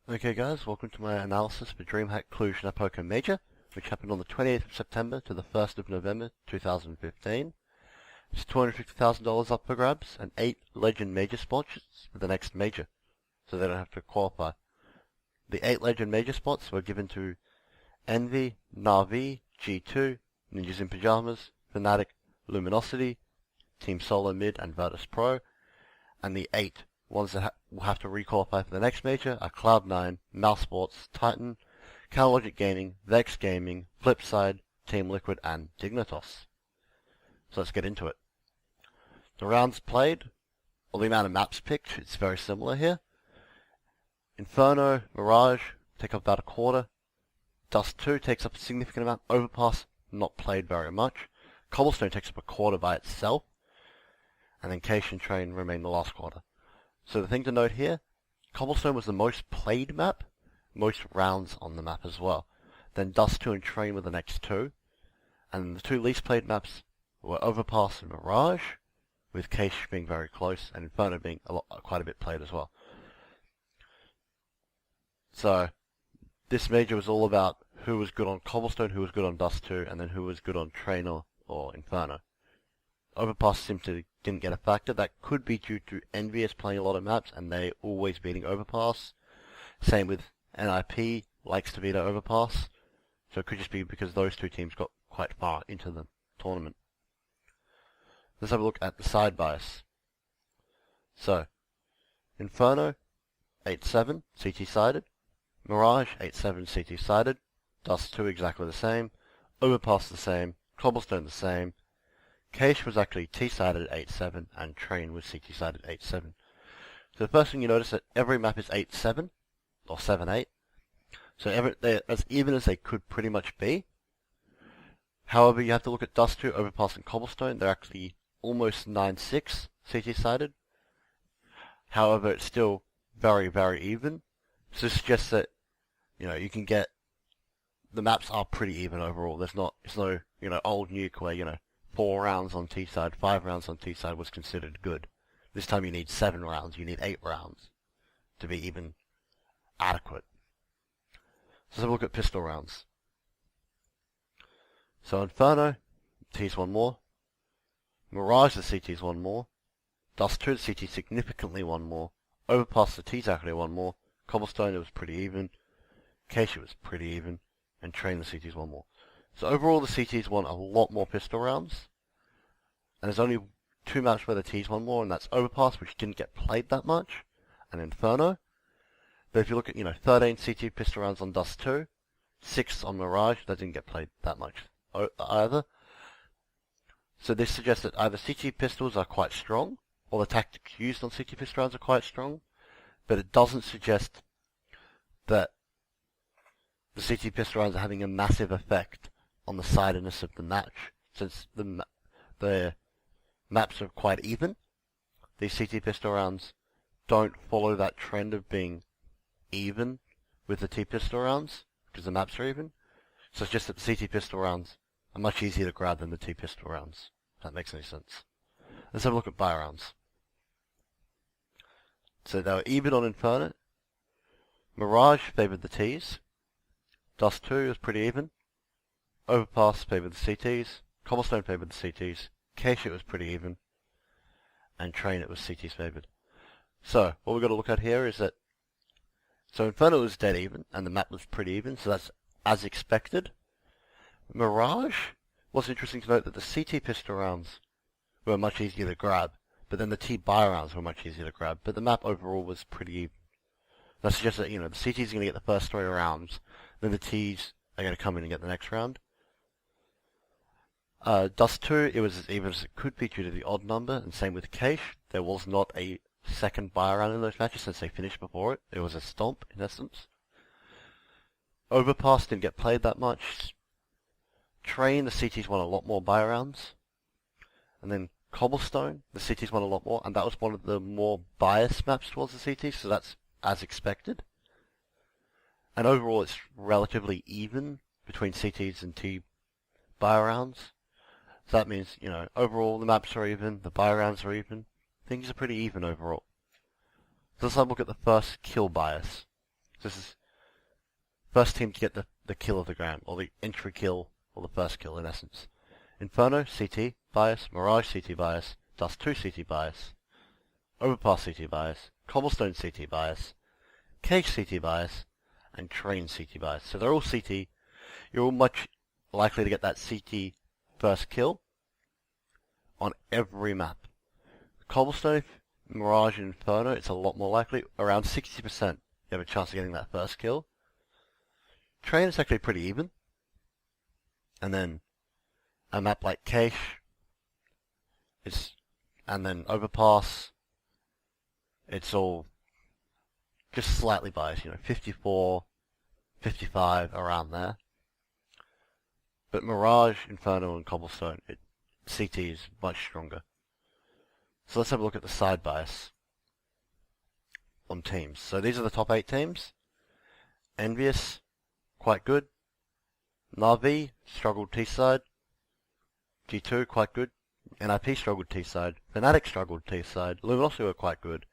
Okay guys, welcome to my analysis for DreamHack Cluj-Napoca Major, which happened on the 28th of September to the 1st of November 2015. It's $250,000 up for grabs and 8 Legend Major spots for the next Major, so they don't have to qualify. The 8 Legend Major spots were given to Envy, Na'Vi, G2, Ninjas in Pyjamas, Fnatic, Luminosity, Team Solo Mid and Virtus Pro, and the 8 ones that will have to requalify for the next Major are Cloud9, Mouse Sports, Titan, Logic Gaming, Vex Gaming, Flipside, Team Liquid, and Dignitas. So let's get into it. The rounds played, or the amount of maps picked, it's very similar here. Inferno, Mirage take up about a quarter. Dust 2 takes up a significant amount. Overpass, not played very much. Cobblestone takes up a quarter by itself. And then Cache and Train remain the last quarter. So the thing to note here, Cobblestone was the most played map, most rounds on the map as well. Then Dust 2 and Train were the next two. And the two least played maps were Overpass and Mirage, with Cache being very close, and Inferno being quite a bit played as well. So, this Major was all about who was good on Cobblestone, who was good on Dust 2, and then who was good on Train or Inferno. Overpass simply didn't get a factor. That could be due to Envious playing a lot of maps and they always beating Overpass. Same with NIP, likes to beat Overpass. So it could just be because those two teams got quite far into the tournament. Let's have a look at the side bias. So, Inferno, 8-7, CT sided. Mirage, 8-7, CT sided. Dust 2 exactly the same. Overpass the same. Cobblestone the same. Cache was actually T-sided at 8-7, and Train was CT-sided at 8-7. So the first thing you notice that every map is 8-7, or 7-8. So they're as even as they could pretty much be. However, you have to look at Dust 2, Overpass, and Cobblestone. They're actually almost 9-6 CT-sided. However, it's still very, very even. So this suggests that, you can get, the maps are pretty even overall. It's no, old nuke where, 4 rounds on T-side, 5 rounds on T-side was considered good. This time you need 7 rounds, you need 8 rounds to be even adequate. So let's have a look at pistol rounds. So Inferno, T's one more. Mirage, the CT's one more. Dust 2, the CT significantly one more. Overpass, the T's actually one more. Cobblestone, it was pretty even. Cache, it was pretty even. And Train, the CT's one more. So overall, the CTs won a lot more pistol rounds. And there's only 2 maps where the T's won more, and that's Overpass, which didn't get played that much, and Inferno. But if you look at, 13 CT pistol rounds on Dust 2, 6 on Mirage, that didn't get played that much either. So this suggests that either CT pistols are quite strong, or the tactics used on CT pistol rounds are quite strong, but it doesn't suggest that the CT pistol rounds are having a massive effect on the sidedness of the match, since the maps are quite even. These CT pistol rounds don't follow that trend of being even with the T pistol rounds, because the maps are even. So it's just that the CT pistol rounds are much easier to grab than the T pistol rounds, if that makes any sense. Let's have a look at buy rounds. So they were even on Inferno. Mirage favoured the Ts. Dust 2 was pretty even. Overpass favoured the CTs. Cobblestone favoured the CTs. Cache, it was pretty even. And Train, it was CTs favoured. So, what we've got to look at here is that, so Inferno was dead even, and the map was pretty even, so that's as expected. Mirage, was interesting to note that the CT pistol rounds were much easier to grab, but then the T buy rounds were much easier to grab, but the map overall was pretty even. That suggests that, the CTs are going to get the first 3 rounds, then the Ts are going to come in and get the next round. Dust 2, it was as even as it could be due to the odd number, and same with Cache. There was not a second buy round in those matches since they finished before it. It was a stomp, in essence. Overpass didn't get played that much. Train, the CTs won a lot more buy rounds. And then Cobblestone, the CTs won a lot more, and that was one of the more biased maps towards the CTs, so that's as expected. And overall, it's relatively even between CTs and T buy rounds. So that means, overall the maps are even, the buy rounds are even. Things are pretty even overall. So let's have a look at the first kill bias. This is first team to get the kill of the ground, or the entry kill, or the first kill in essence. Inferno, CT bias, Mirage, CT bias, Dust 2, CT bias, Overpass, CT bias, Cobblestone, CT bias, Cage, CT bias, and Train, CT bias. So they're all CT. You're all much likely to get that CT first kill on every map. Cobblestone, Mirage, and Inferno, it's a lot more likely. Around 60% you have a chance of getting that first kill. Train is actually pretty even. And then a map like Cache, and then Overpass, it's all just slightly biased, 54, 55, around there. But Mirage, Inferno, and Cobblestone, CT is much stronger. So let's have a look at the side bias on teams. So these are the top 8 teams. Envious, quite good. Na'Vi, struggled T-side. G2, quite good. NIP struggled T-side. Fnatic struggled T-side. Luminosity were quite good.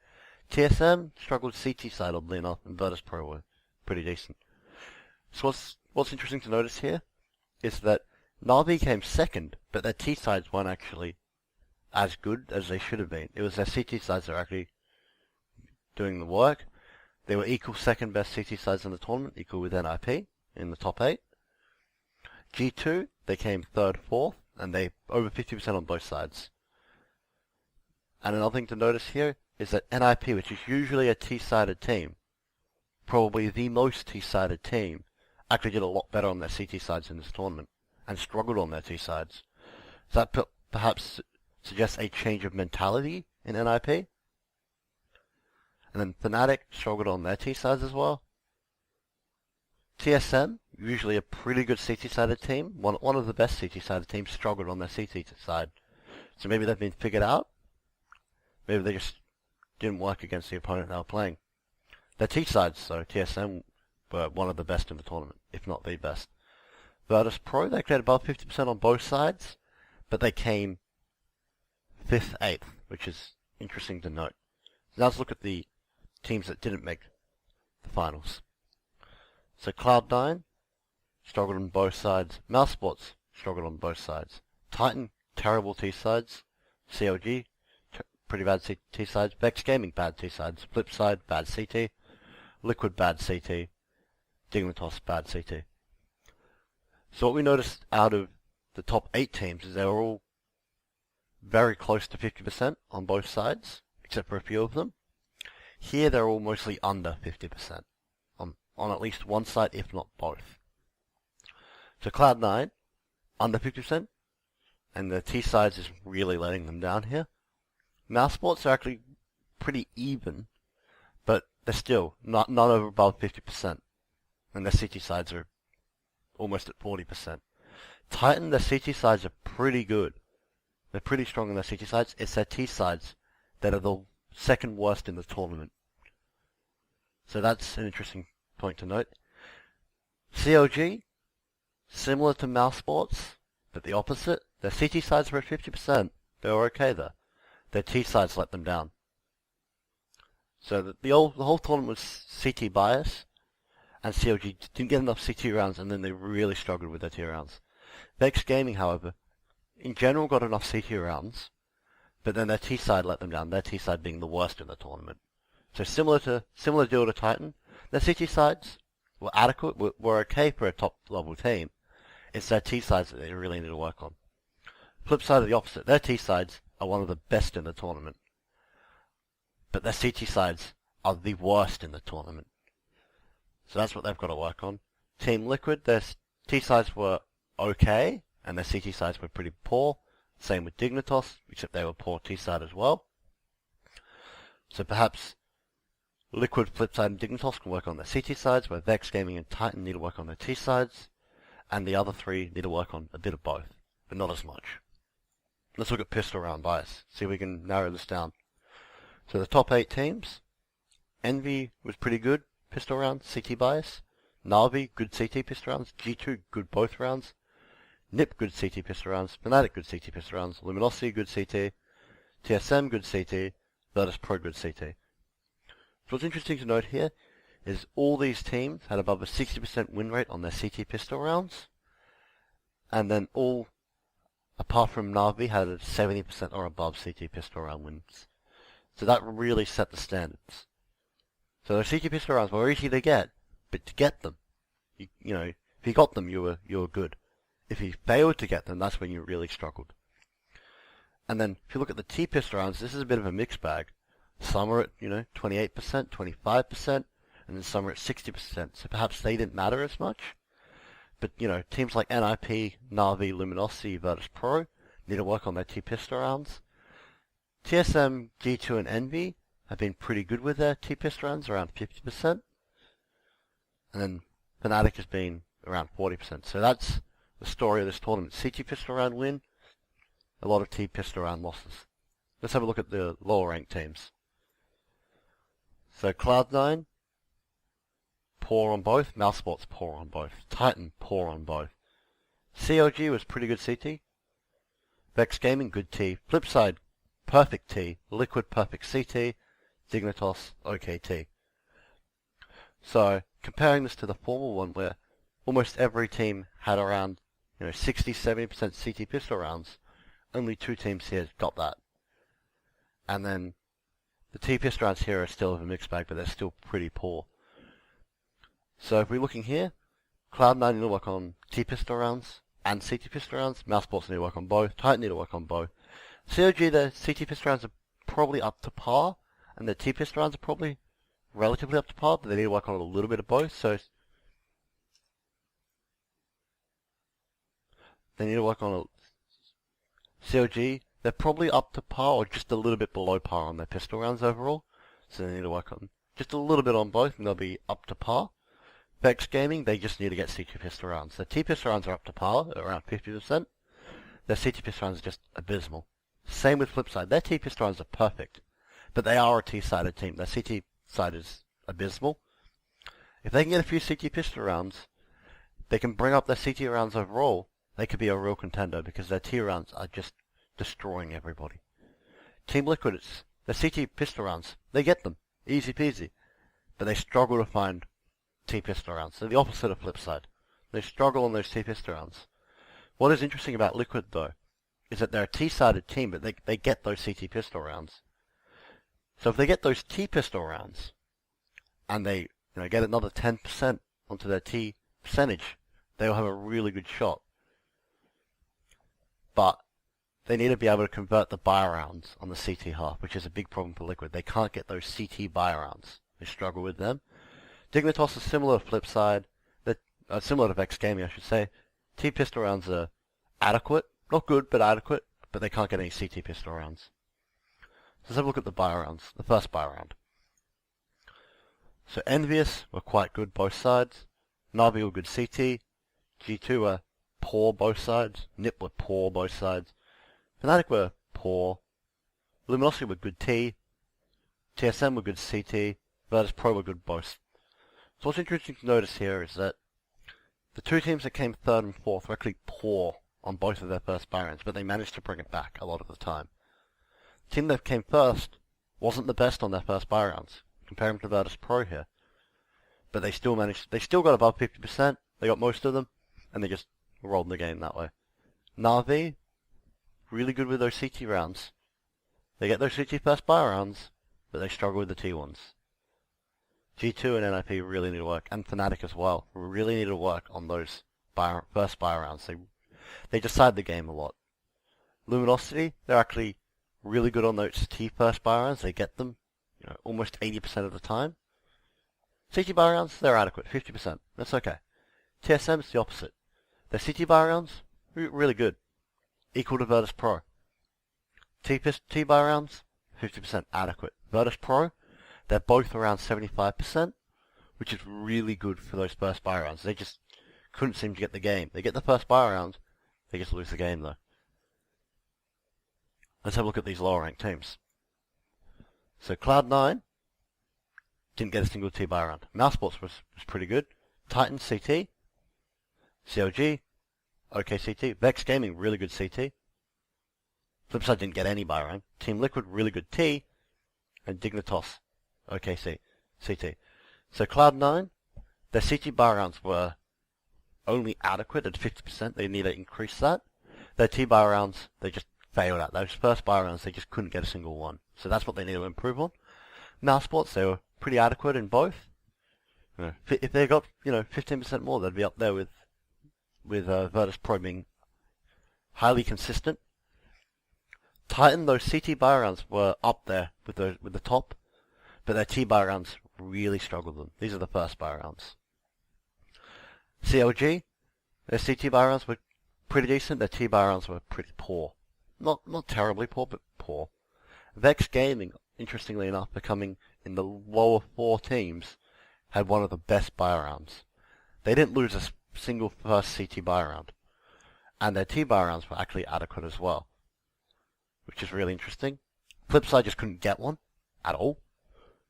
TSM struggled CT side oddly enough, and Virtus Pro were pretty decent. So what's interesting to notice here is that Na'Vi came second, but their T sides weren't actually as good as they should have been. It was their CT sides that were actually doing the work. They were equal second best CT sides in the tournament, equal with NIP in the top 8. G2, they came third, fourth, and they over 50% on both sides. And another thing to notice here is that NIP, which is usually a T-sided team, probably the most T-sided team, actually did a lot better on their CT sides in this tournament, and struggled on their T sides. So that perhaps suggests a change of mentality in NIP. And then Fnatic struggled on their T sides as well. TSM, usually a pretty good CT-sided team, one of the best CT-sided teams, struggled on their CT side. So maybe they've been figured out. Maybe they just didn't work against the opponent they were playing. Their T sides, though, TSM, were one of the best in the tournament, if not the best. Virtus Pro, they cleared above 50% on both sides, but they came 5th, 8th, which is interesting to note. So now let's look at the teams that didn't make the finals. So Cloud9 struggled on both sides. Mousesports struggled on both sides. Titan, terrible T-sides. COG, pretty bad T-sides. Vex Gaming, bad T-sides. Flipside, bad CT. Liquid, bad CT. Dignitas, bad CT. So what we noticed out of the top 8 teams is they were all very close to 50% on both sides, except for a few of them. Here they're all mostly under 50%, on at least one side, if not both. So Cloud9, under 50%, and the T sides is really letting them down here. Mousesports are actually pretty even, but they're still not over above 50%, and their CT sides are almost at 40%. Titan, their CT sides are pretty good. They're pretty strong on their CT sides. It's their T sides that are the second worst in the tournament. So that's an interesting point to note. COG, similar to Mousesports, but the opposite. Their CT sides were at 50%. They were okay there. Their T sides let them down. So the whole tournament was CT bias, and COG didn't get enough CT rounds, and then they really struggled with their T rounds. Vex Gaming, however, in general got enough CT rounds, but then their T side let them down, their T side being the worst in the tournament. So similar deal to Titan, their CT sides were adequate, were okay for a top level team. It's their T sides that they really need to work on. Flip side of the opposite, their T sides are one of the best in the tournament, but their CT sides are the worst in the tournament. So that's what they've got to work on. Team Liquid, their T sides were okay, and their CT sides were pretty poor. Same with Dignitas, except they were poor T side as well. So perhaps Liquid, Flipside, and Dignitas can work on their CT sides, where Vex Gaming and Titan need to work on their T sides, and the other 3 need to work on a bit of both, but not as much. Let's look at pistol round bias, see if we can narrow this down. So the top 8 teams, Envy was pretty good, pistol round, CT bias. Na'Vi, good CT pistol rounds. G2, good both rounds. NIP, good CT pistol rounds. Fnatic, good CT pistol rounds. Luminosity, good CT. TSM, good CT. Virtus Pro, good CT. So what's interesting to note here is all these teams had above a 60% win rate on their CT pistol rounds, and then all, apart from Na'Vi, had a 70% or above CT pistol round wins. So that really set the standards. So those CT pistol rounds were easy to get, but to get them, you know, if you got them, you were good. If you failed to get them, that's when you really struggled. And then if you look at the T pistol rounds, this is a bit of a mixed bag. Some are at 28%, 25%, and then some are at 60%. So perhaps they didn't matter as much. But teams like NIP, Na'Vi, Luminosity, Virtus Pro need to work on their T pistol rounds. TSM, G2, and Envy have been pretty good with their T pistol rounds, around 50%. And then Fnatic has been around 40%. So that's the story of this tournament. CT pistol round win, a lot of T pistol round losses. Let's have a look at the lower ranked teams. So Cloud9, poor on both. Mousesports, poor on both. Titan, poor on both. COG was pretty good CT. Vex Gaming, good T. Flipside, perfect T. Liquid, perfect CT. Dignitas, okay T. So, comparing this to the former one where almost every team had around 60-70% CT pistol rounds, only 2 teams here got that. And then the T pistol rounds here are still of a mixed bag, but they're still pretty poor. So if we're looking here, Cloud9 need to work on T pistol rounds and CT pistol rounds. Mousesports need to work on both. Titan need to work on both. COG, their CT pistol rounds are probably up to par, and their T pistol rounds are probably relatively up to par, but they need to work on a little bit of both. So they need to work on COG. They're probably up to par or just a little bit below par on their pistol rounds overall. So they need to work on just a little bit on both, and they'll be up to par. Vex Gaming, they just need to get CT pistol rounds. Their T pistol rounds are up to par, around 50%. Their CT pistol rounds are just abysmal. Same with Flipside. Their T pistol rounds are perfect, but they are a T-sided team. Their CT side is abysmal. If they can get a few CT pistol rounds, they can bring up their CT rounds overall. They could be a real contender because their T rounds are just destroying everybody. Team Liquid, it's their CT pistol rounds. They get them. Easy peasy. But they struggle to find T pistol rounds. They're the opposite of Flipside. They struggle on those T pistol rounds. What is interesting about Liquid, though, is that they're a T-sided team, but they get those CT pistol rounds. So if they get those T pistol rounds, and they get another 10% onto their T percentage, they'll have a really good shot. But they need to be able to convert the buy rounds on the CT half, which is a big problem for Liquid. They can't get those CT buy rounds. They struggle with them. Dignitas is similar to Flipside. They're similar to Vex Gaming, I should say. T pistol rounds are adequate. Not good, but adequate. But they can't get any CT pistol rounds. So let's have a look at the buy rounds. The first buy round. So Envious were quite good both sides. Na'Vi were good CT. G2 were poor both sides. NIP were poor both sides. Fnatic were poor. Luminosity were good T. TSM were good CT. Virtus Pro were good both. So what's interesting to notice here is that the 2 teams that came 3rd and 4th were actually poor on both of their first buy rounds, but they managed to bring it back a lot of the time. The team that came first wasn't the best on their first buy rounds, comparing to Virtus Pro here. But they still got above 50%, they got most of them, and they just rolled the game that way. Na'Vi, really good with those CT rounds. They get those CT first buy rounds, but they struggle with the T ones. G2 and NIP really need to work, and Fnatic as well, really need to work on those first buy rounds. They decide the game a lot. Luminosity, they're actually really good on those T first buy rounds. They get them almost 80% of the time. CT buy rounds, they're adequate, 50%. That's okay. TSM's the opposite. Their CT buy rounds, really good. Equal to Virtus Pro. T buy rounds, 50% adequate. Virtus Pro, they're both around 75%, which is really good for those first buy rounds. They just couldn't seem to get the game. They get the first buy round, they just lose the game though. Let's have a look at these lower ranked teams. So Cloud9 didn't get a single T buy round. Mousesports was pretty good. Titan CT. COG, okay CT. Vex Gaming, really good CT. Flipside didn't get any buy round. Team Liquid, really good T. And Dignitas, okay CT. So Cloud9, their CT buy rounds were only adequate at 50%. They need to increase that. Their T buy rounds, they just failed at. Those first buy rounds, they just couldn't get a single one. So that's what they need to improve on. Now Sports, they were pretty adequate in both. If they got 15% more, they'd be up there with Virtus Pro being highly consistent. Titan, those CT buy rounds were up there with the top, but their T buy rounds really struggled them. These are the first buy rounds. CLG, their CT buy rounds were pretty decent. Their T buy rounds were pretty poor. Not terribly poor, but poor. Vex Gaming, interestingly enough, becoming in the lower 4 teams, had one of the best buy rounds. They didn't lose a single first CT buy round, and their T buy rounds were actually adequate as well, which is really interesting. Flipside just couldn't get one at all,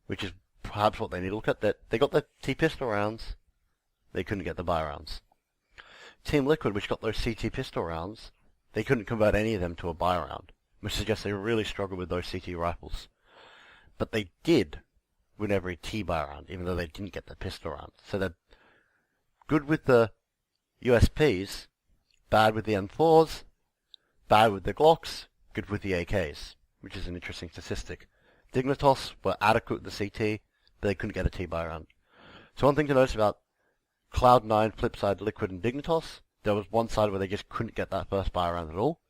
which is perhaps what they need to look at. That they got the T pistol rounds, they couldn't get the buy rounds. Team Liquid, which got those CT pistol rounds, they couldn't convert any of them to a buy round, which suggests they really struggled with those CT rifles. But they did win every T buy round, even though they didn't get the pistol round. So they're good with the USPs, bad with the M4s, bad with the Glocks, good with the AKs, which is an interesting statistic. Dignitas were adequate with the CT, but they couldn't get a T buy round. So one thing to notice about Cloud9, Flipside, Liquid, and Dignitas, there was one side where they just couldn't get that first buy round at all,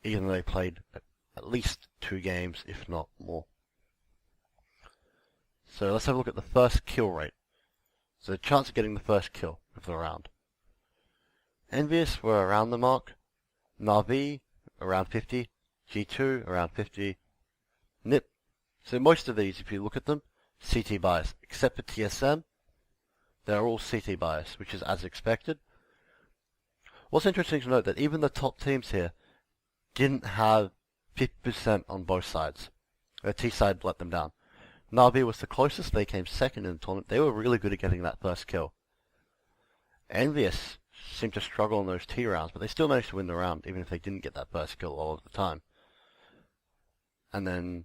even though they played at least 2 games, if not more. So let's have a look at the first kill rate. So the chance of getting the first kill of the round. Envious were around the mark, Na'Vi around 50, G2 around 50, NIP. So most of these, if you look at them, CT bias, except for TSM, they're all CT bias, which is as expected. What's interesting to note that even the top teams here didn't have 50% on both sides. The T side let them down. Na'Vi was the closest. They came second in the tournament. They were really good at getting that first kill. Envious seemed to struggle on those T rounds, but they still managed to win the round, even if they didn't get that first kill all of the time. And then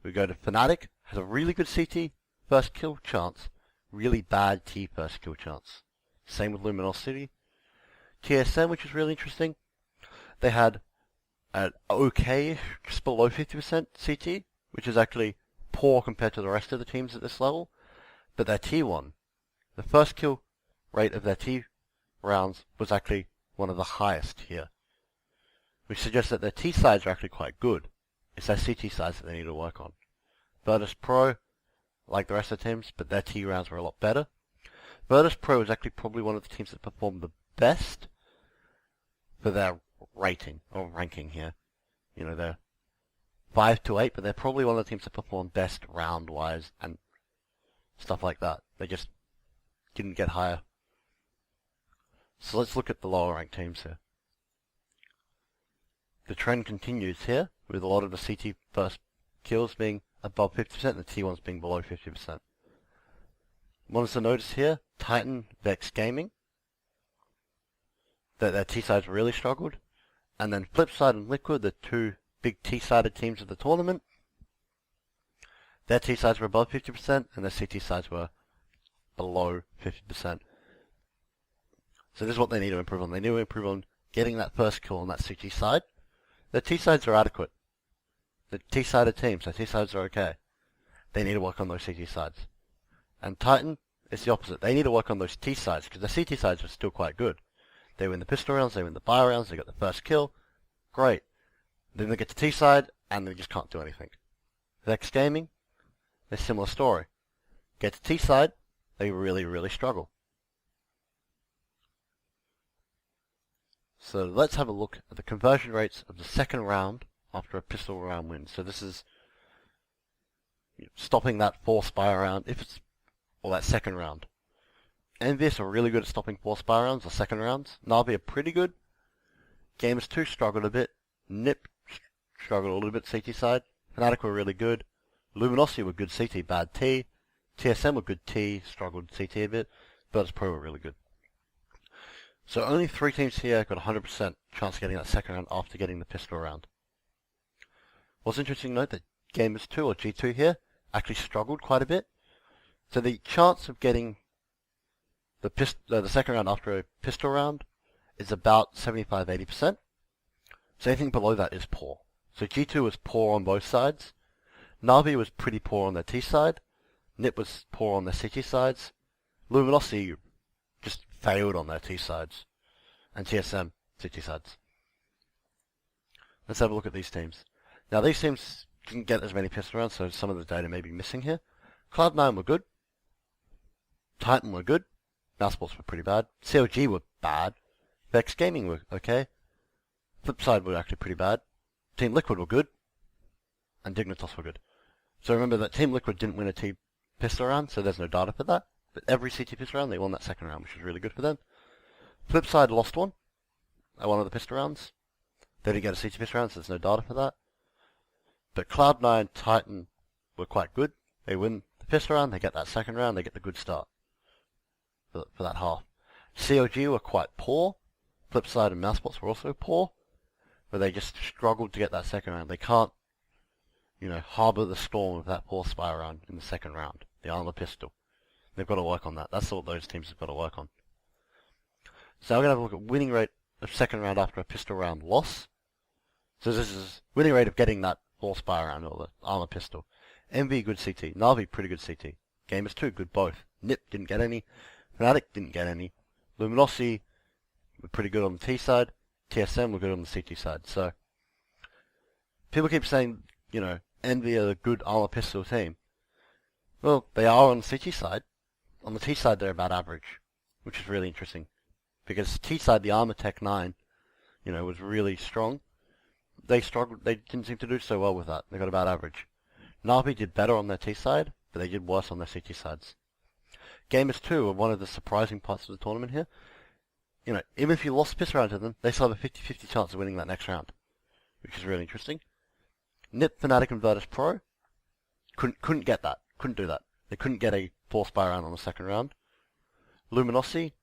we go to Fnatic, has a really good CT first kill chance, really bad T first kill chance. Same with Luminosity. TSM, which was really interesting, they had an okay, just below 50% CT, which is actually poor compared to the rest of the teams at this level. But their T1, the first kill rate of their T rounds was actually one of the highest here, which suggests that their T sides are actually quite good. It's their CT sides that they need to work on. Virtus Pro, like the rest of the teams, but their T rounds were a lot better. Virtus Pro is actually probably one of the teams that performed the best for their rating, or ranking here. You know, they're 5 to 8, but they're probably one of the teams that performed best round-wise and stuff like that. They just didn't get higher. So let's look at the lower-ranked teams here. The trend continues here, with a lot of the CT first kills being above 50% and the T1s being below 50%. One to notice here, Titan, Vex Gaming, that their T-sides really struggled. And then Flipside and Liquid, the 2 big T-sided teams of the tournament, their T-sides were above 50% and their CT sides were below 50%. So this is what they need to improve on. They need to improve on getting that first kill on that CT side. Their T-sides are adequate. The T-sided teams, their T-sides are okay. They need to work on those CT sides. And Titan, it's the opposite. They need to work on those T sides, because their CT sides are still quite good. They win the pistol rounds, they win the buy rounds, they got the first kill. Great. Then they get to T side, and they just can't do anything. Vex Gaming, a similar story. Get to T side, they really, really struggle. So let's have a look at the conversion rates of the second round after a pistol round win. So this is stopping that force buy round, or that second round. Envious are really good at stopping force buy rounds or second rounds. Na'Vi are pretty good. Gamers 2 struggled a bit. NIP struggled a little bit CT side. Fnatic were really good. Luminosity were good CT, bad T. TSM were good T, struggled CT a bit. Virtus Pro were really good. So only 3 teams here got 100% chance of getting that second round after getting the pistol round. What's interesting to note that Gamers 2 or G2 here actually struggled quite a bit. So the chance of getting the second round after a pistol round is about 75-80%. So anything below that is poor. So G2 was poor on both sides. Na'Vi was pretty poor on their T side. NIP was poor on their CT sides. Luminosity just failed on their T sides. And TSM, CT sides. Let's have a look at these teams. Now these teams didn't get as many pistol rounds, so some of the data may be missing here. Cloud9 were good. Titan were good. Mousesports were pretty bad. COG were bad. Vex Gaming were okay. Flipside were actually pretty bad. Team Liquid were good. And Dignitas were good. So remember that Team Liquid didn't win a T pistol round, so there's no data for that. But every CT pistol round, they won that second round, which was really good for them. Flipside lost one at one of the pistol rounds. They didn't get a CT pistol round, so there's no data for that. But Cloud9, Titan were quite good. They win the pistol round, they get that second round, they get the good start for that half. COG were quite poor. Flipside and Mousesports were also poor, but they just struggled to get that second round. They can't, harbour the storm of that poor spy round in the second round. The armor pistol. They've got to work on that. That's what those teams have got to work on. So I'm going to have a look at winning rate of second round after a pistol round loss. So this is winning rate of getting that poor spy round or the armor pistol. MV good CT. Na'Vi pretty good CT. Gamers 2 good both. NIP didn't get any. Fnatic didn't get any. Luminosity were pretty good on the T side. TSM were good on the CT side. So people keep saying, Envy are a good armor pistol team. Well, they are on the CT side. On the T side, they're about average, which is really interesting. Because T side, the Armor Tech 9, was really strong. They struggled. They didn't seem to do so well with that. They got about average. Na'Vi did better on their T side, but they did worse on their CT sides. Gamers 2 are one of the surprising parts of the tournament here. Even if you lost the pistol round to them, they still have a 50-50 chance of winning that next round, which is really interesting. NIP, Fnatic, and Virtus Pro couldn't get that. Couldn't do that. They couldn't get a 4-spy round on the second round. Luminosity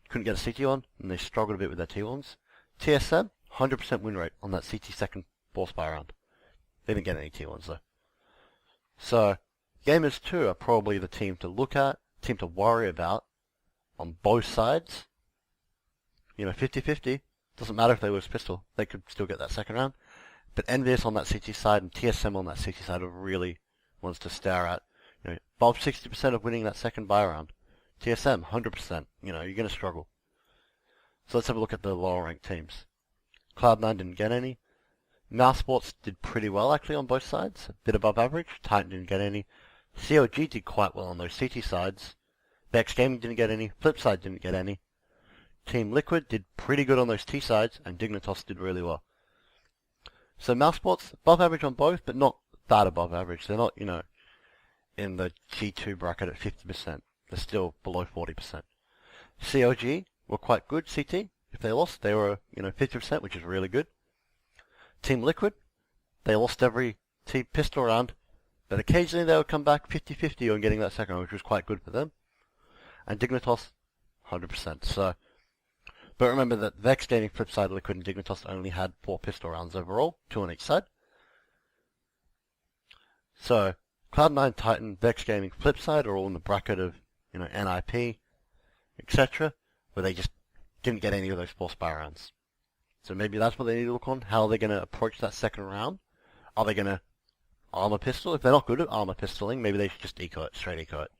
couldn't get a CT on, and they struggled a bit with their T1s. TSM, 100% win rate on that CT second 4-spy round. They didn't get any T1s though. So, Gamers 2 are probably the team to look at, team to worry about on both sides. 50-50. Doesn't matter if they lose pistol. They could still get that second round. But Envious on that CT side and TSM on that CT side are really ones to stare at. Above 60% of winning that second buy round. TSM, 100%. You're going to struggle. So let's have a look at the lower ranked teams. Cloud9 didn't get any. Mousesports did pretty well actually on both sides. A bit above average. Titan didn't get any. COG did quite well on those CT sides. Vex Gaming didn't get any. Flipside didn't get any. Team Liquid did pretty good on those T sides, and Dignitas did really well. So Mousesports, above average on both, but not that above average. They're not, in the G2 bracket at 50%. They're still below 40%. COG were quite good, CT. If they lost, they were, 50%, which is really good. Team Liquid, they lost every pistol round, but occasionally they would come back 50-50 on getting that second round, which was quite good for them. And Dignitas, 100%. So, but remember that Vex Gaming, Flipside, Liquid, and Dignitas only had 4 pistol rounds overall, 2 on each side. So, Cloud9, Titan, Vex Gaming, Flipside are all in the bracket of, NIP, etc., where they just didn't get any of those 4 spy rounds. So maybe that's what they need to look on. How are they going to approach that second round? Are they going to armor pistol? If they're not good at armor pistoling, maybe they should just eco it, straight eco it.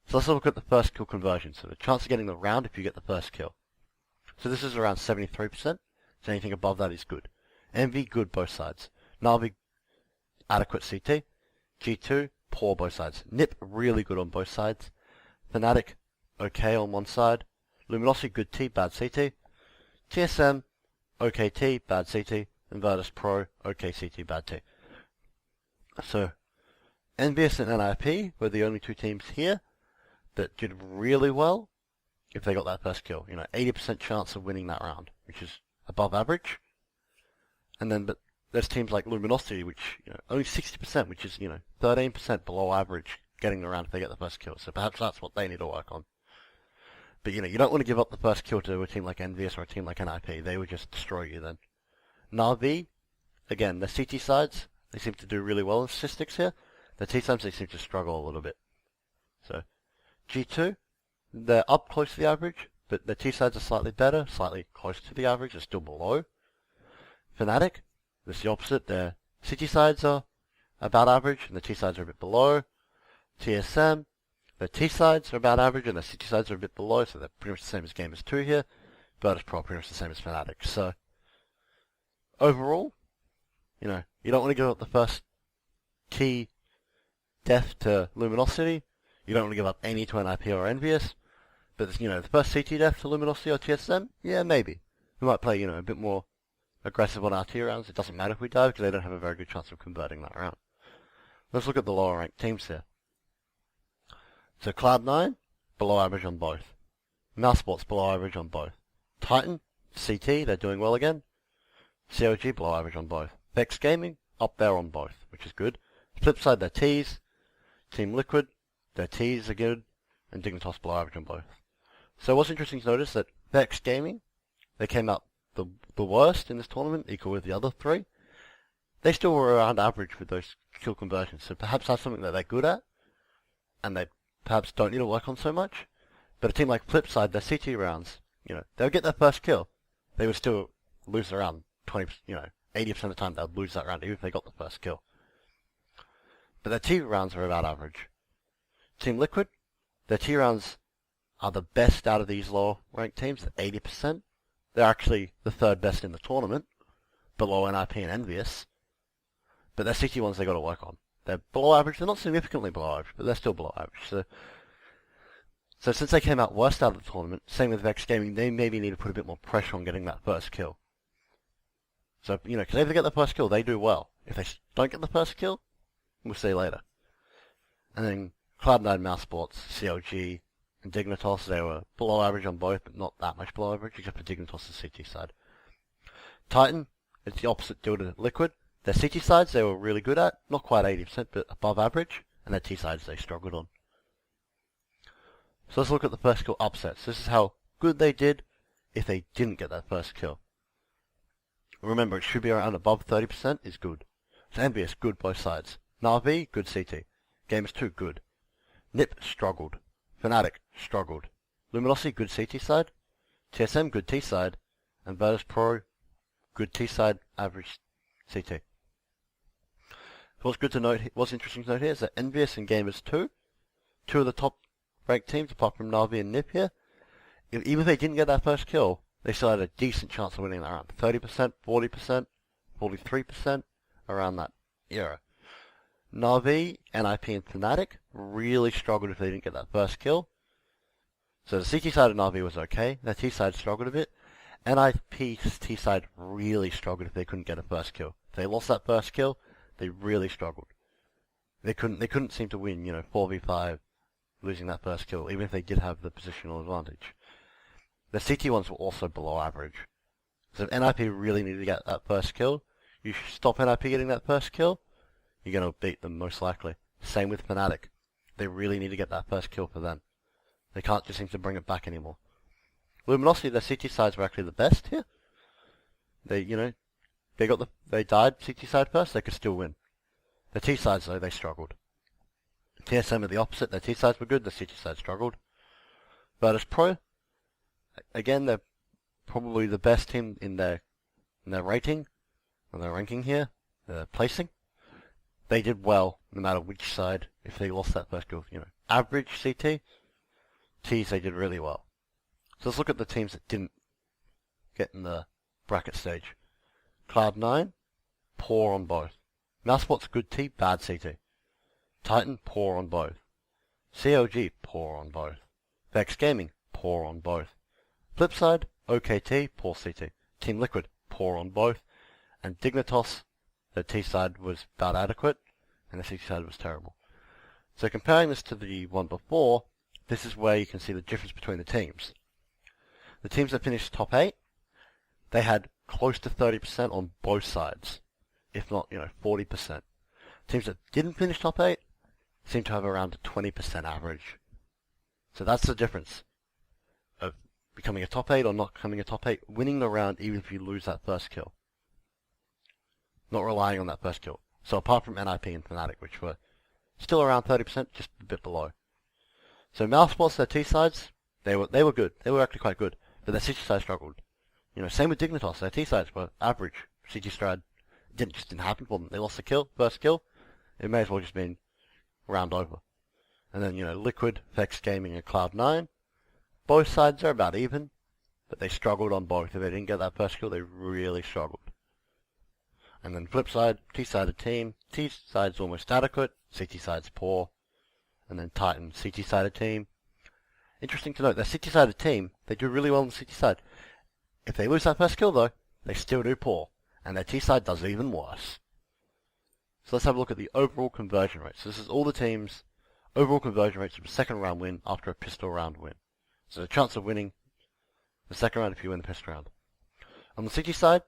So let's look at the first kill conversion. So the chance of getting the round if you get the first kill. So this is around 73%. So anything above that is good. MV, good both sides. Na'Vi, adequate CT. G2, poor both sides. NIP, really good on both sides. Fnatic, okay on one side. Luminosity, good T, bad CT. TSM, okay T, bad CT. And Virtus Pro, okay CT, bad T. So, Envious and NIP were the only 2 teams here that did really well if they got that first kill. 80% chance of winning that round, which is above average. And then, but there's teams like Luminosity, which, only 60%, which is, 13% below average getting the round if they get the first kill. So perhaps that's what they need to work on. But, you don't want to give up the first kill to a team like Envious or a team like NIP. They would just destroy you then. Na'Vi, again, the CT sides, they seem to do really well in statistics here. The T sides, they seem to struggle a little bit. So G2, they're up close to the average, but their T-sides are slightly better, slightly close to the average, they're still below. Fnatic, it's the opposite, their City sides are about average, and the T-sides are a bit below. TSM, their T-sides are about average, and their City sides are a bit below, so they're pretty much the same as Gamers 2 here. Virtus Pro pretty much the same as Fnatic. So, overall, you don't want to give up the first key death to Luminosity. You don't want to give up any to NIP or Envious. But, the first CT death to Luminosity or TSM, yeah, maybe. We might play, a bit more aggressive on RT rounds. It doesn't matter if we die, because they don't have a very good chance of converting that round. Let's look at the lower ranked teams here. So Cloud9, below average on both. Mousesports, below average on both. Titan, CT, they're doing well again. COG, below average on both. Vex Gaming, up there on both, which is good. Flip side, their Ts. Team Liquid, their Ts are good. And Dignitas, below average on both. So what's interesting to notice that Vex Gaming, they came out the worst in this tournament, equal with the other three. They still were around average with those kill conversions, so perhaps that's something that they're good at, and they perhaps don't need to work on so much. But a team like Flipside, their CT rounds, they'll get their first kill. They would still lose around 20%, 80% of the time they'll lose that round, even if they got the first kill. But their T rounds are about average. Team Liquid, their T rounds are the best out of these lower ranked teams at 80%. They're actually the third best in the tournament, below NIP and Envious. But their CT ones they got to work on. They're below average. They're not significantly below average, but they're still below average. So since they came out worst out of the tournament, same with Vex Gaming, they maybe need to put a bit more pressure on getting that first kill. So, because if they get the first kill, they do well. If they don't get the first kill, we'll see later. And then Cloud9, Mousesports, COG, and Dignitas, they were below average on both, but not that much below average, except for Dignitas' CT side. Titan, it's the opposite deal to Liquid. Their CT sides they were really good at, not quite 80%, but above average, and their T sides they struggled on. So let's look at the first kill upsets. This is how good they did if they didn't get that first kill. Remember, it should be around above 30% is good. So Envious, good both sides. Na'Vi, good CT. Gamers 2, good. NiP, struggled. Fnatic, struggled. Luminosity, good CT side. TSM, good T side. And Virtus Pro, good T side, average CT. What's interesting to note here is that Envious and Gamers 2, two of the top ranked teams apart from Na'Vi and NiP here, even if they didn't get that first kill, they still had a decent chance of winning that round. 30%, 40%, 43%, around that era. Na'Vi, NIP, and Fnatic really struggled if they didn't get that first kill. So the CT side of Na'Vi was okay. Their T side struggled a bit. NIP's T side really struggled if they couldn't get a first kill. If they lost that first kill, they really struggled. They couldn't seem to win, 4v5, losing that first kill, even if they did have the positional advantage. The CT ones were also below average. So if NIP really needed to get that first kill, you should stop NIP getting that first kill, you're going to beat them most likely. Same with Fnatic. They really need to get that first kill for them. They can't just seem to bring it back anymore. Luminosity, their CT sides were actually the best here. They died CT side first, they could still win. The T sides though, they struggled. TSM are the opposite, their T sides were good, the CT sides struggled. Virtus Pro, again, they're probably the best team in their rating, and their ranking here, their placing. They did well, no matter which side, if they lost that first kill. Average CT, Ts they did really well. So let's look at the teams that didn't get in the bracket stage. Cloud9, poor on both. Mousesports, good T, bad CT. Titan, poor on both. COG, poor on both. Vex Gaming, poor on both. Flipside, OK T, poor CT. Team Liquid, poor on both. And Dignitas, the T side was about adequate, and the CT side was terrible. So comparing this to the one before, this is where you can see the difference between the teams. The teams that finished top 8, they had close to 30% on both sides, if not, 40%. Teams that didn't finish top 8 seem to have around a 20% average. So that's the difference of becoming a top 8 or not becoming a top 8, winning the round even if you lose that first kill. Not relying on that first kill. So apart from NIP and Fnatic, which were still around 30%, just a bit below. So Mousesports, their T sides, they were good. They were actually quite good, but their CT sides struggled. Same with Dignitas. Their T sides were average. CT Strad just didn't happen for them. They lost the first kill. It may as well just been round over. And then Liquid, Vex Gaming, and Cloud9. Both sides are about even, but they struggled on both. If they didn't get that first kill, they really struggled. And then flip side, T-sided team. T-side's almost adequate. CT side's poor. And then Titan, CT-sided team. Interesting to note, their CT-sided team, they do really well on the CT side. If they lose that first kill, though, they still do poor. And their T-side does even worse. So let's have a look at the overall conversion rate. So this is all the teams' overall conversion rates of a second round win after a pistol round win. So the chance of winning the second round if you win the pistol round. On the CT side,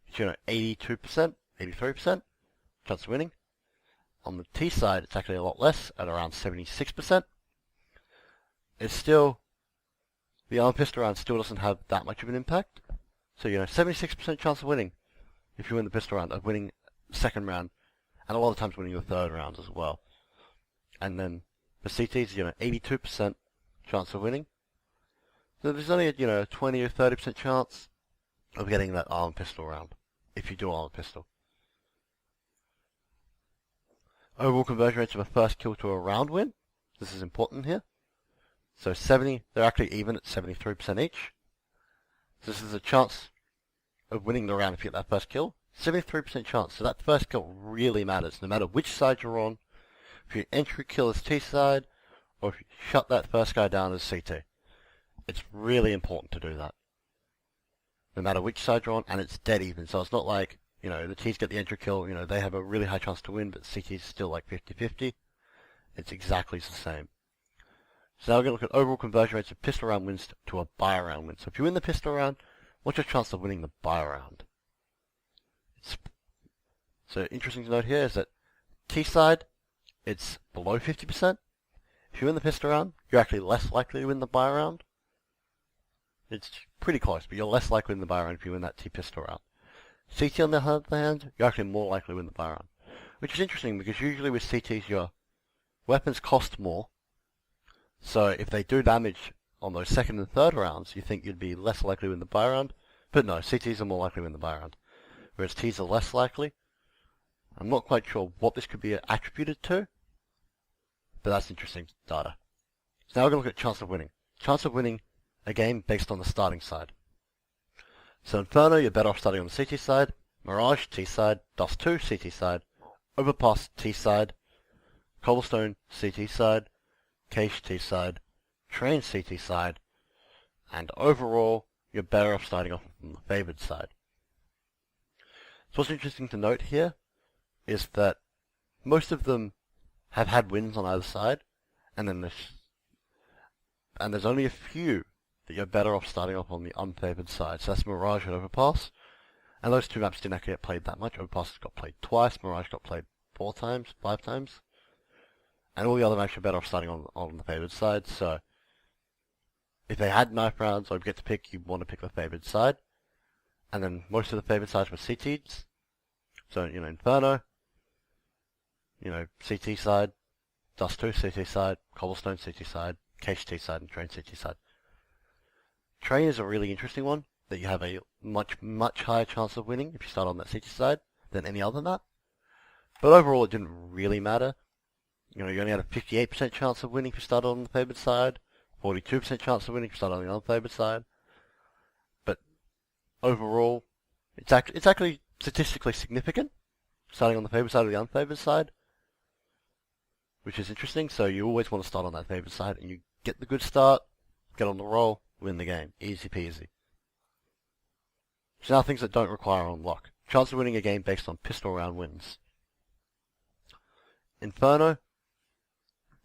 it's 82%, 83% chance of winning. On the T side, it's actually a lot less, at around 76%. It's still, the arm pistol round still doesn't have that much of an impact. So 76% chance of winning if you win the pistol round, of winning the second round, and a lot of times winning the third round as well. And then the CTs, 82% chance of winning. So there's only a 20 or 30% chance of getting that arm pistol round, if you do arm pistol. Overall conversion rates of a first kill to a round win. This is important here. So they're actually even at 73% each. So this is a chance of winning the round if you get that first kill. 73% chance, so that first kill really matters, no matter which side you're on. If your entry kill is T side, or if you shut that first guy down as CT. It's really important to do that. No matter which side you're on, and it's dead even, so it's not like, the T's get the entry kill, they have a really high chance to win, but CT's still like 50-50. It's exactly the same. So now we're going to look at overall conversion rates of pistol round wins to a buy round win. So if you win the pistol round, what's your chance of winning the buy round? So interesting to note here is that T side, it's below 50%. If you win the pistol round, you're actually less likely to win the buy round. It's pretty close, but you're less likely to win the buy round if you win that T pistol round. CT on the other hand, you're actually more likely to win the buy round. Which is interesting because usually with CTs your weapons cost more. So if they do damage on those second and third rounds, you think you'd be less likely to win the buy round. But no, CTs are more likely to win the buy round. Whereas Ts are less likely. I'm not quite sure what this could be attributed to, but that's interesting data. So now we're going to look at chance of winning. Chance of winning a game based on the starting side. So Inferno, you're better off starting on the CT side. Mirage, T side. Dust 2, CT side. Overpass, T side. Cobblestone, CT side. Cache, T side. Train, CT side. And overall, you're better off starting off on the favored side. So what's interesting to note here is that most of them have had wins on either side, and then there's only a few that you're better off starting off on the unfavored side. So that's Mirage and Overpass, and those two maps didn't actually get played that much. Overpass got played twice, Mirage got played 4 times, 5 times, and all the other maps are better off starting on the favored side. So if they had knife rounds, or you get to pick, you want to pick the favored side. And then most of the favored sides were CTs. So, Inferno, CT side, Dust 2 CT side, Cobblestone CT side, Cache T side, and Train CT side. Train is a really interesting one, that you have a much, much higher chance of winning if you start on that CT side than any other map. But overall, it didn't really matter. You only had a 58% chance of winning if you started on the favored side, 42% chance of winning if you started on the unfavored side. But overall, it's actually statistically significant, starting on the favored side or the unfavored side, which is interesting. So you always want to start on that favored side, and you get the good start, get on the roll, win the game. Easy peasy. So now things that don't require unlock. Chance of winning a game based on pistol round wins. Inferno, if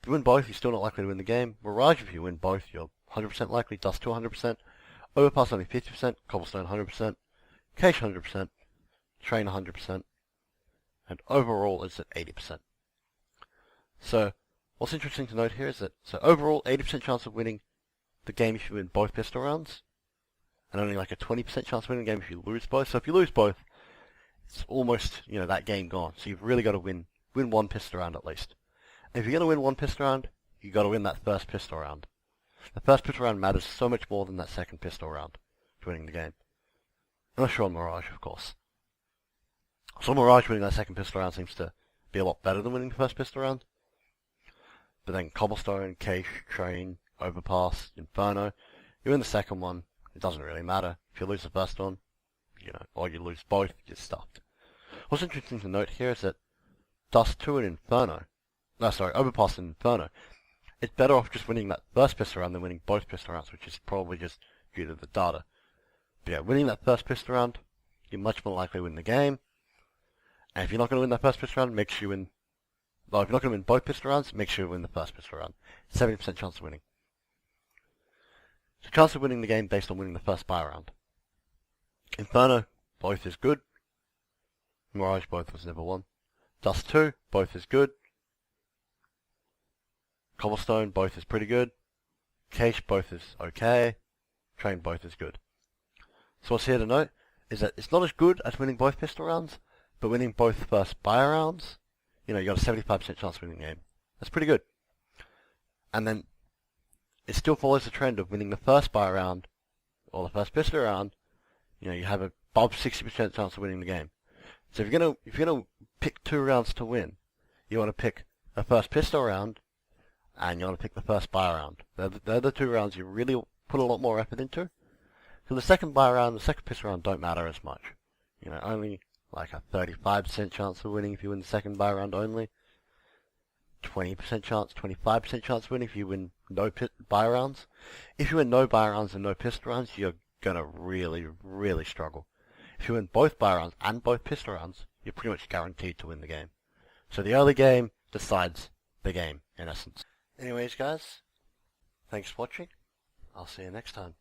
you win both, you're still not likely to win the game. Mirage, if you win both, you're 100% likely. Dust 2 100%. Overpass only 50%. Cobblestone 100%. Cache 100%. Train 100%. And overall it's at 80%. So what's interesting to note here is that, so overall 80% chance of winning the game if you win both pistol rounds, and only like a 20% chance of winning the game if you lose both. So if you lose both, it's almost, that game gone. So you've really got to win one pistol round at least. And if you're going to win one pistol round, you got to win that first pistol round. The first pistol round matters so much more than that second pistol round to winning the game. Unless you're on Mirage, of course. So Mirage winning that second pistol round seems to be a lot better than winning the first pistol round. But then Cobblestone, Cache, Train, Overpass, Inferno, you win the second one, it doesn't really matter. If you lose the first one, or you lose both, you're stuffed. What's interesting to note here is that Dust 2 and Inferno, Overpass and Inferno, it's better off just winning that first pistol round than winning both pistol rounds, which is probably just due to the data. But yeah, winning that first pistol round, you're much more likely to win the game. And if you're not going to win that first pistol round, make sure you win. Well, if you're not going to win both pistol rounds, make sure you win the first pistol round. 70% chance of winning. So chance of winning the game based on winning the first buy round. Inferno, both is good. Mirage, both was never won. Dust 2, both is good. Cobblestone, both is pretty good. Cache, both is okay. Train, both is good. So what's here to note is that it's not as good as winning both pistol rounds, but winning both first buy rounds, you got a 75% chance of winning the game. That's pretty good. And then it still follows the trend of winning the first buy round or the first pistol round. You have above 60% chance of winning the game. So if you're gonna pick 2 rounds to win, you want to pick the first pistol round and you want to pick the first buy round. They're the 2 rounds you really put a lot more effort into. So the second buy round, the second pistol round don't matter as much. Only like a 35% chance of winning if you win the second buy round only. 20% chance, 25% chance of winning if you win no buy rounds. If you win no buy rounds and no pistol rounds, you're gonna really, really struggle. If you win both buy rounds and both pistol rounds, you're pretty much guaranteed to win the game. So the early game decides the game, in essence. Anyways, guys, thanks for watching. I'll see you next time.